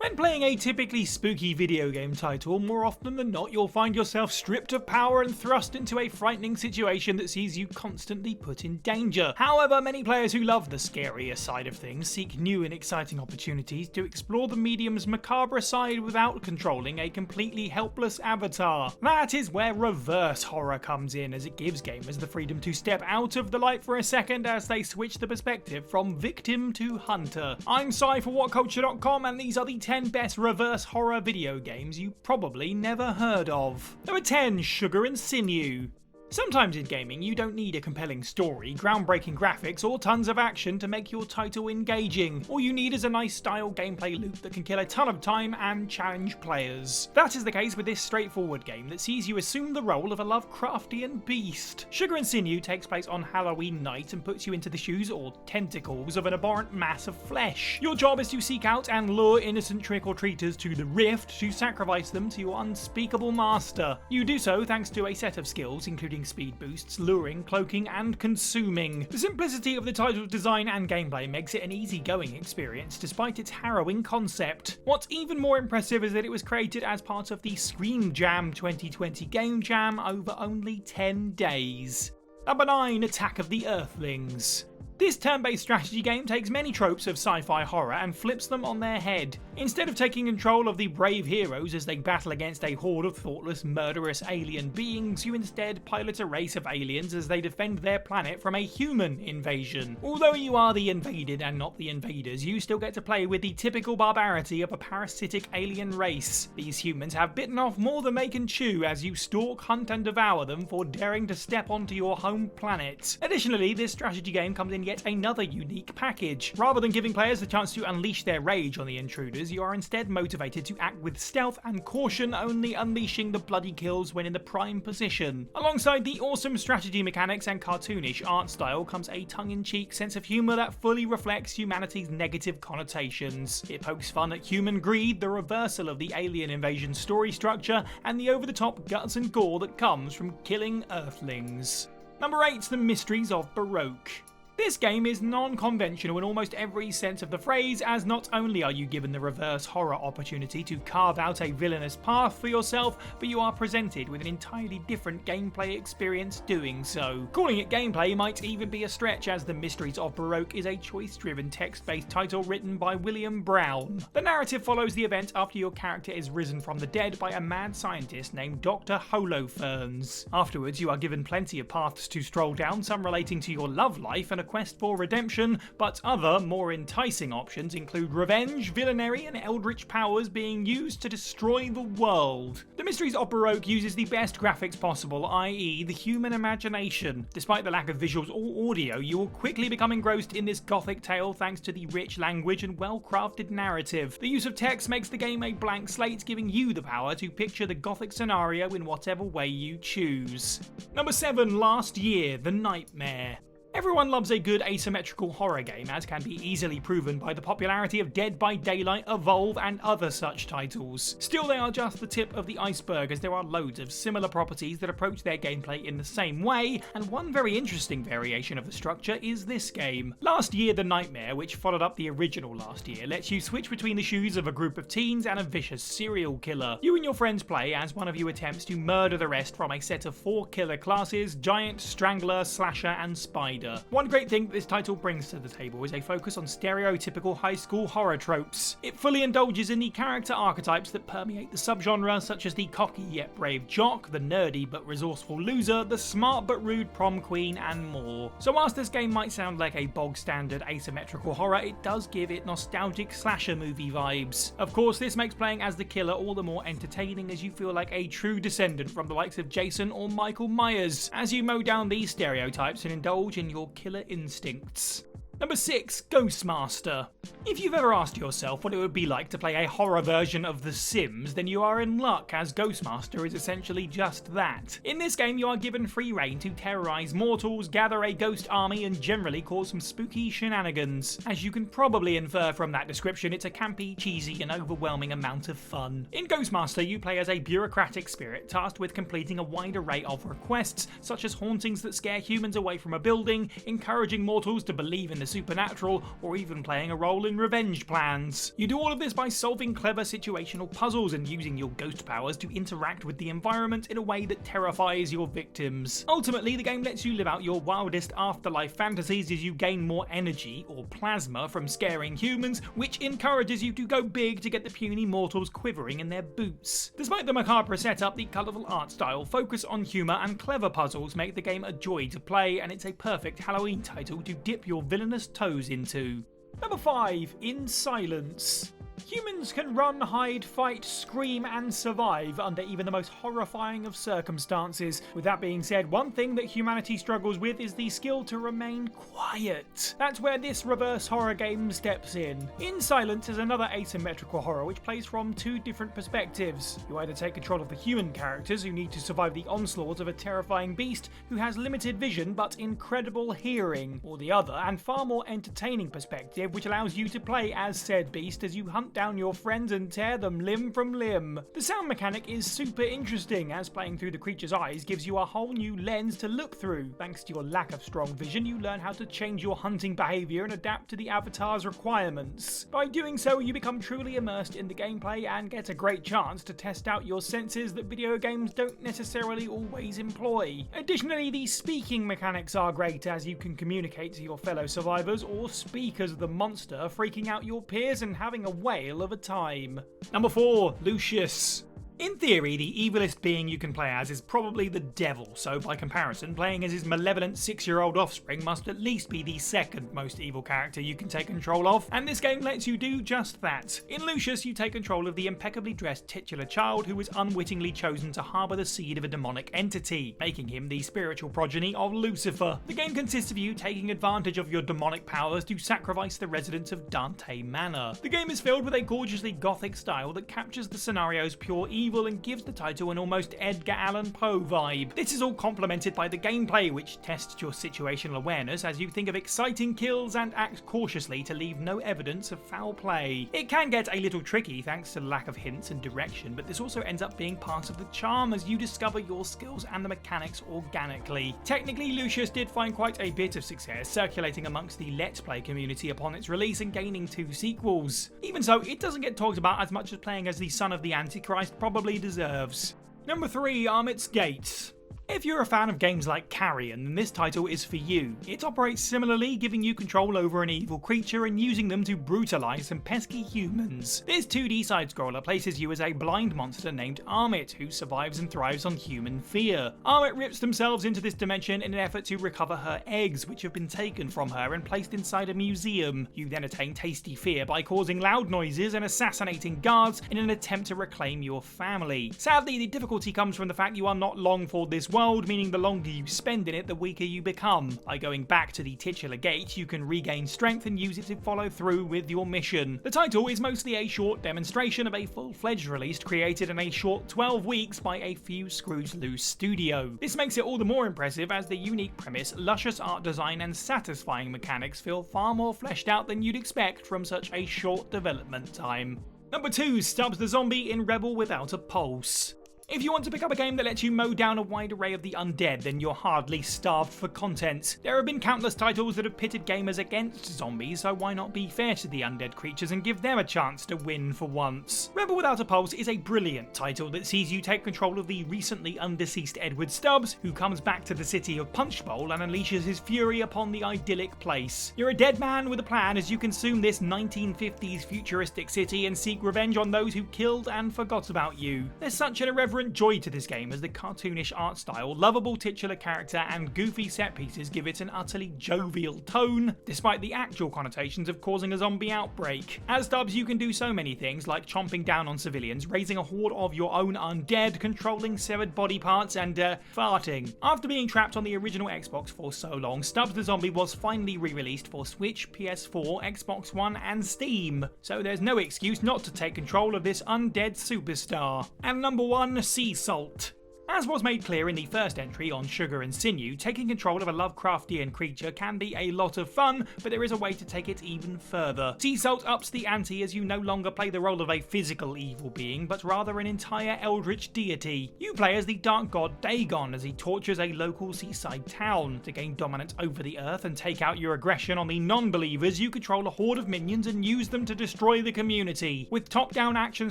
When playing a typically spooky video game title, more often than not you'll find yourself stripped of power and thrust into a frightening situation that sees you constantly put in danger. However, many players who love the scarier side of things seek new and exciting opportunities to explore the medium's macabre side without controlling a completely helpless avatar. That is where reverse horror comes in, as it gives gamers the freedom to step out of the light for a second as they switch the perspective from victim to hunter. I'm Si for WhatCulture.com, and these are the 10 best reverse horror video games you probably never heard of. Number 10, Sugar and Sinew. Sometimes in gaming, you don't need a compelling story, groundbreaking graphics, or tons of action to make your title engaging. All you need is a nice style gameplay loop that can kill a ton of time and challenge players. That is the case with this straightforward game that sees you assume the role of a Lovecraftian beast. Sugar and Sinew takes place on Halloween night and puts you into the shoes or tentacles of an abhorrent mass of flesh. Your job is to seek out and lure innocent trick-or-treaters to the rift to sacrifice them to your unspeakable master. You do so thanks to a set of skills including speed boosts, luring, cloaking, and consuming. The simplicity of the title's design and gameplay makes it an easygoing experience despite its harrowing concept. What's even more impressive is that it was created as part of the Screen Jam 2020 Game Jam over only 10 days. Number 9, Attack of the Earthlings. This turn-based strategy game takes many tropes of sci-fi horror and flips them on their head. Instead of taking control of the brave heroes as they battle against a horde of thoughtless, murderous alien beings, you instead pilot a race of aliens as they defend their planet from a human invasion. Although you are the invaded and not the invaders, you still get to play with the typical barbarity of a parasitic alien race. These humans have bitten off more than they can chew as you stalk, hunt, and devour them for daring to step onto your home planet. Additionally, this strategy game comes in yet another unique package. Rather than giving players the chance to unleash their rage on the intruders, you are instead motivated to act with stealth and caution, only unleashing the bloody kills when in the prime position. Alongside the awesome strategy mechanics and cartoonish art style comes a tongue-in-cheek sense of humour that fully reflects humanity's negative connotations. It pokes fun at human greed, the reversal of the alien invasion story structure, and the over-the-top guts and gore that comes from killing Earthlings. Number 8, The Mysteries of Baroque. This game is non-conventional in almost every sense of the phrase, as not only are you given the reverse horror opportunity to carve out a villainous path for yourself, but you are presented with an entirely different gameplay experience doing so. Calling it gameplay might even be a stretch, as The Mysteries of Baroque is a choice-driven text-based title written by William Brown. The narrative follows the event after your character is risen from the dead by a mad scientist named Dr. Holofernes. Afterwards, you are given plenty of paths to stroll down, some relating to your love life and a quest for redemption, but other, more enticing options include revenge, villainy, and eldritch powers being used to destroy the world. The Mysteries of Baroque uses the best graphics possible, i.e. the human imagination. Despite the lack of visuals or audio, you will quickly become engrossed in this gothic tale thanks to the rich language and well-crafted narrative. The use of text makes the game a blank slate, giving you the power to picture the gothic scenario in whatever way you choose. Number 7, Last Year, The Nightmare. Everyone loves a good asymmetrical horror game, as can be easily proven by the popularity of Dead by Daylight, Evolve, and other such titles. Still, they are just the tip of the iceberg, as there are loads of similar properties that approach their gameplay in the same way, and one very interesting variation of the structure is this game. Last Year, The Nightmare, which followed up the original Last Year, lets you switch between the shoes of a group of teens and a vicious serial killer. You and your friends play as one of you attempts to murder the rest from a set of 4 killer classes: Giant, Strangler, Slasher, and Spider. One great thing that this title brings to the table is a focus on stereotypical high school horror tropes. It fully indulges in the character archetypes that permeate the subgenre, such as the cocky yet brave jock, the nerdy but resourceful loser, the smart but rude prom queen, and more. So whilst this game might sound like a bog standard asymmetrical horror, it does give it nostalgic slasher movie vibes. Of course, this makes playing as the killer all the more entertaining, as you feel like a true descendant from the likes of Jason or Michael Myers, as you mow down these stereotypes and indulge in your killer instincts. Number 6, Ghostmaster. If you've ever asked yourself what it would be like to play a horror version of The Sims, then you are in luck, as Ghostmaster is essentially just that. In this game, you are given free rein to terrorize mortals, gather a ghost army, and generally cause some spooky shenanigans. As you can probably infer from that description, it's a campy, cheesy, and overwhelming amount of fun. In Ghostmaster, you play as a bureaucratic spirit tasked with completing a wide array of requests, such as hauntings that scare humans away from a building, encouraging mortals to believe in the supernatural, or even playing a role in revenge plans. You do all of this by solving clever situational puzzles and using your ghost powers to interact with the environment in a way that terrifies your victims. Ultimately, the game lets you live out your wildest afterlife fantasies as you gain more energy, or plasma, from scaring humans, which encourages you to go big to get the puny mortals quivering in their boots. Despite the macabre setup, the colourful art style, focus on humour and clever puzzles make the game a joy to play, and it's a perfect Halloween title to dip your villainous toes into. Number 5. In Silence. Humans can run, hide, fight, scream and survive under even the most horrifying of circumstances. With that being said, one thing that humanity struggles with is the skill to remain quiet. That's where this reverse horror game steps in. In Silence is another asymmetrical horror which plays from two different perspectives. You either take control of the human characters who need to survive the onslaught of a terrifying beast who has limited vision but incredible hearing, or the other and far more entertaining perspective which allows you to play as said beast as you hunt down your friends and tear them limb from limb. The sound mechanic is super interesting, as playing through the creature's eyes gives you a whole new lens to look through. Thanks to your lack of strong vision, you learn how to change your hunting behaviour and adapt to the avatar's requirements. By doing so, you become truly immersed in the gameplay and get a great chance to test out your senses that video games don't necessarily always employ. Additionally, the speaking mechanics are great, as you can communicate to your fellow survivors or speak as the monster, freaking out your peers and having a whale of a time. Number 4. Lucius. In theory, the evilest being you can play as is probably the devil, so by comparison, playing as his malevolent 6-year-old offspring must at least be the second most evil character you can take control of, and this game lets you do just that. In Lucius, you take control of the impeccably dressed titular child who was unwittingly chosen to harbour the seed of a demonic entity, making him the spiritual progeny of Lucifer. The game consists of you taking advantage of your demonic powers to sacrifice the residents of Dante Manor. The game is filled with a gorgeously gothic style that captures the scenario's pure evil and gives the title an almost Edgar Allan Poe vibe. This is all complemented by the gameplay, which tests your situational awareness as you think of exciting kills and act cautiously to leave no evidence of foul play. It can get a little tricky thanks to the lack of hints and direction, but this also ends up being part of the charm as you discover your skills and the mechanics organically. Technically, Lucius did find quite a bit of success circulating amongst the Let's Play community upon its release and gaining 2 sequels. Even so, it doesn't get talked about as much as playing as the son of the Antichrist probably deserves. Number 3. AHMMIT'S Gates. If you're a fan of games like Carrion, then this title is for you. It operates similarly, giving you control over an evil creature and using them to brutalise some pesky humans. This 2D side-scroller places you as a blind monster named AHMMIT, who survives and thrives on human fear. AHMMIT rips themselves into this dimension in an effort to recover her eggs, which have been taken from her and placed inside a museum. You then attain tasty fear by causing loud noises and assassinating guards in an attempt to reclaim your family. Sadly, the difficulty comes from the fact you are not long for this world, meaning the longer you spend in it, the weaker you become. By going back to the titular gate, you can regain strength and use it to follow through with your mission. The title is mostly a short demonstration of a full-fledged release created in a short 12 weeks by a few screws loose studio. This makes it all the more impressive as the unique premise, luscious art design and satisfying mechanics feel far more fleshed out than you'd expect from such a short development time. Number 2. Stubbs the Zombie in Rebel Without a Pulse. If you want to pick up a game that lets you mow down a wide array of the undead, then you're hardly starved for content. There have been countless titles that have pitted gamers against zombies, so why not be fair to the undead creatures and give them a chance to win for once? Rebel Without a Pulse is a brilliant title that sees you take control of the recently undeceased Edward Stubbs, who comes back to the city of Punchbowl and unleashes his fury upon the idyllic place. You're a dead man with a plan as you consume this 1950s futuristic city and seek revenge on those who killed and forgot about you. There's such an irreverent joy to this game as the cartoonish art style, lovable titular character and goofy set pieces give it an utterly jovial tone, despite the actual connotations of causing a zombie outbreak. As Stubbs, you can do so many things like chomping down on civilians, raising a horde of your own undead, controlling severed body parts and farting. After being trapped on the original Xbox for so long, Stubbs the Zombie was finally re-released for Switch, PS4, Xbox One and Steam, so there's no excuse not to take control of this undead superstar. And number 1, Sea Salt. As was made clear in the first entry on Sugar and Sinew, taking control of a Lovecraftian creature can be a lot of fun, but there is a way to take it even further. Sea Salt ups the ante as you no longer play the role of a physical evil being, but rather an entire eldritch deity. You play as the dark god Dagon as he tortures a local seaside town. To gain dominance over the earth and take out your aggression on the non-believers, you control a horde of minions and use them to destroy the community. With top-down action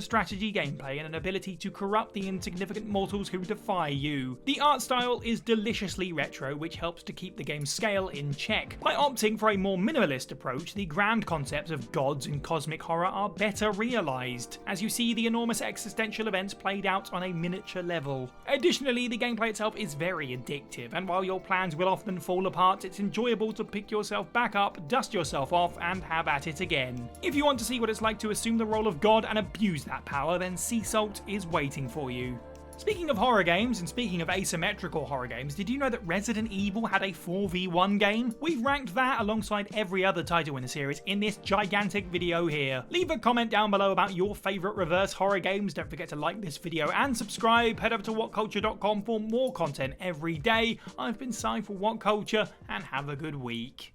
strategy gameplay and an ability to corrupt the insignificant mortals who defy you. The art style is deliciously retro, which helps to keep the game's scale in check. By opting for a more minimalist approach, the grand concepts of gods and cosmic horror are better realised, as you see the enormous existential events played out on a miniature level. Additionally, the gameplay itself is very addictive, and while your plans will often fall apart, it's enjoyable to pick yourself back up, dust yourself off, and have at it again. If you want to see what it's like to assume the role of God and abuse that power, then Sea Salt is waiting for you. Speaking of horror games, and speaking of asymmetrical horror games, did you know that Resident Evil had a 4v1 game? We've ranked that alongside every other title in the series in this gigantic video here. Leave a comment down below about your favourite reverse horror games, don't forget to like this video and subscribe, head over to WhatCulture.com for more content every day. I've been Si for WhatCulture, and have a good week.